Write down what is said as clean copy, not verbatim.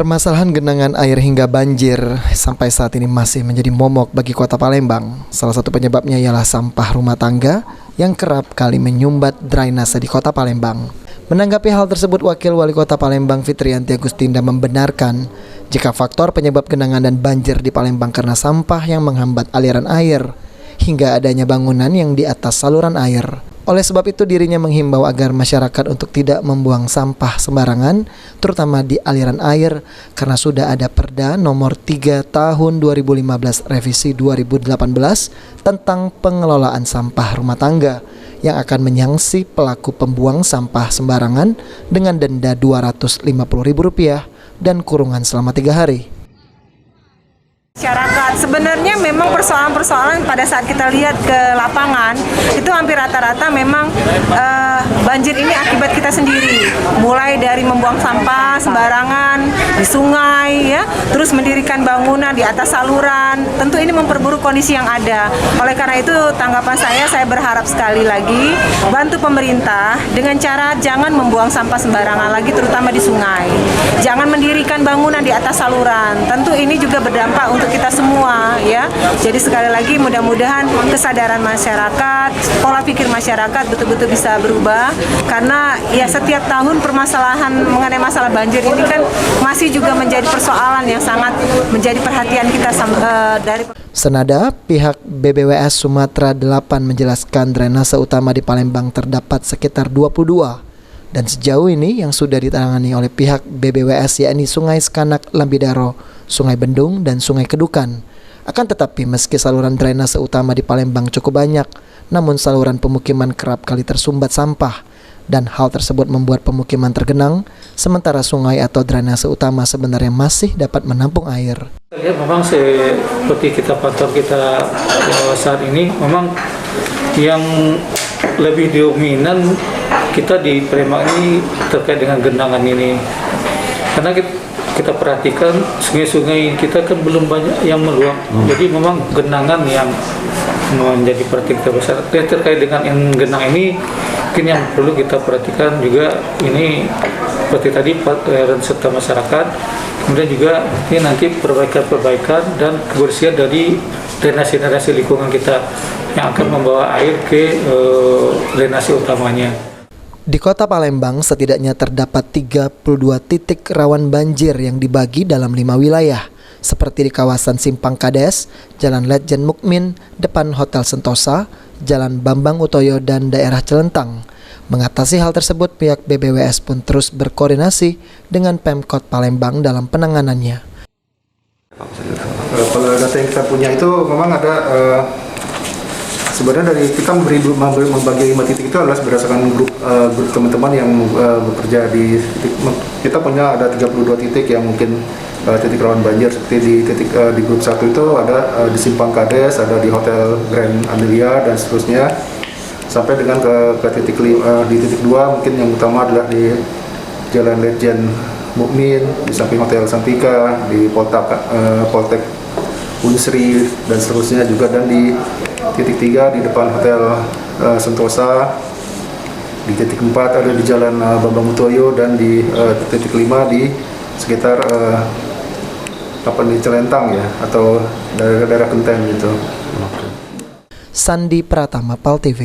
Permasalahan genangan air hingga banjir sampai saat ini masih menjadi momok bagi Kota Palembang. Salah satu penyebabnya ialah sampah rumah tangga yang kerap kali menyumbat drainase di Kota Palembang. Menanggapi hal tersebut, Wakil Wali Kota Palembang Fitriyanti Agustinda membenarkan jika faktor penyebab genangan dan banjir di Palembang karena sampah yang menghambat aliran air hingga adanya bangunan yang di atas saluran air. Oleh sebab itu dirinya menghimbau agar masyarakat untuk tidak membuang sampah sembarangan, terutama di aliran air, karena sudah ada Perda nomor 3 tahun 2015 revisi 2018 tentang pengelolaan sampah rumah tangga yang akan menyangsi pelaku pembuang sampah sembarangan dengan denda Rp250.000 dan kurungan selama 3 hari. Masyarakat sebenarnya memang persoalan-persoalan pada saat kita lihat ke lapangan itu hampir rata-rata memang banjir ini akibat kita sendiri, mulai dari membuang sampah sembarangan di sungai ya, terus mendirikan bangunan di atas saluran. Tentu ini memperburuk kondisi yang ada. Oleh karena itu tanggapan saya berharap sekali lagi bantu pemerintah dengan cara jangan membuang sampah sembarangan lagi, terutama di sungai. Jangan mendirikan bangunan di atas saluran. Tentu ini juga berdampak untuk kita semua ya. Jadi sekali lagi mudah-mudahan kesadaran masyarakat, pola pikir masyarakat betul-betul bisa berubah, karena ya setiap tahun permasalahan mengenai masalah banjir ini kan masih juga menjadi persoalan yang sangat menjadi perhatian kita dari. Senada, pihak BBWS Sumatera 8 menjelaskan drainase utama di Palembang terdapat sekitar 22 dan sejauh ini yang sudah ditangani oleh pihak BBWS yakni Sungai Sekanak Lambidaro, Sungai Bendung, dan Sungai Kedukan. Akan tetapi meski saluran drainase utama di Palembang cukup banyak, namun saluran pemukiman kerap kali tersumbat sampah dan hal tersebut membuat pemukiman tergenang, sementara sungai atau drainase utama sebenarnya masih dapat menampung air. Ya, memang seperti kita pantau kita saat ini, memang yang lebih dominan kita di Palembang ini terkait dengan genangan ini, karena kita perhatikan sungai-sungai kita kan belum banyak yang meluap, jadi memang genangan yang menjadi perhatian kita besar. Terkait dengan yang genang ini, mungkin yang perlu kita perhatikan juga ini seperti tadi peran serta masyarakat, kemudian juga ini nanti perbaikan dan kebersihan dari drainase lingkungan kita yang akan membawa air ke drainase utamanya. Di Kota Palembang setidaknya terdapat 32 titik rawan banjir yang dibagi dalam 5 wilayah, seperti di kawasan Simpang Kades, Jalan Letjen Mukmin, depan Hotel Sentosa, Jalan Bambang Utoyo, dan daerah Celentang. Mengatasi hal tersebut, pihak BBWS pun terus berkoordinasi dengan Pemkot Palembang dalam penanganannya. Kalau data yang kita punya itu memang ada sebenarnya dari kita membagi 5 titik itu adalah berdasarkan grup teman-teman yang bekerja di titik. Kita punya ada 32 titik yang mungkin titik rawan banjir, seperti di grup 1 itu ada di Simpang Kades, ada di Hotel Grand Amelia dan seterusnya, sampai dengan ke titik di titik 2 mungkin yang utama adalah di Jalan Letjen Mukmin, di samping Hotel Santika, di Poltek Unsri dan seterusnya juga, dan di titik 3 di depan Hotel Sentosa, di titik 4 ada di Jalan Bambang Utoyo, dan di titik 5 di sekitar di Celentang ya, atau daerah Kenteng gitu. Sandi Pratama, PAL TV.